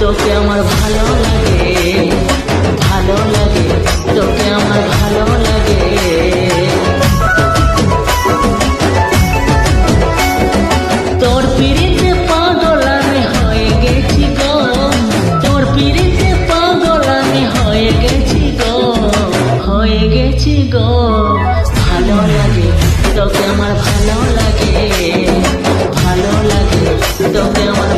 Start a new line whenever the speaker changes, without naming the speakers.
তোকে আমার ভালো লাগে, ভালো লাগে, তোকে আমার ভালো লাগে। তোর পিড়িতে পাগল আমি হয়ে গেছি গো, তোর পিড়িতে পাগল আমি হয়ে গেছি গো, হয়ে গেছি গো। ভালো লাগে, তোকে আমার ভালো লাগে, ভালো লাগে, তোকে আমার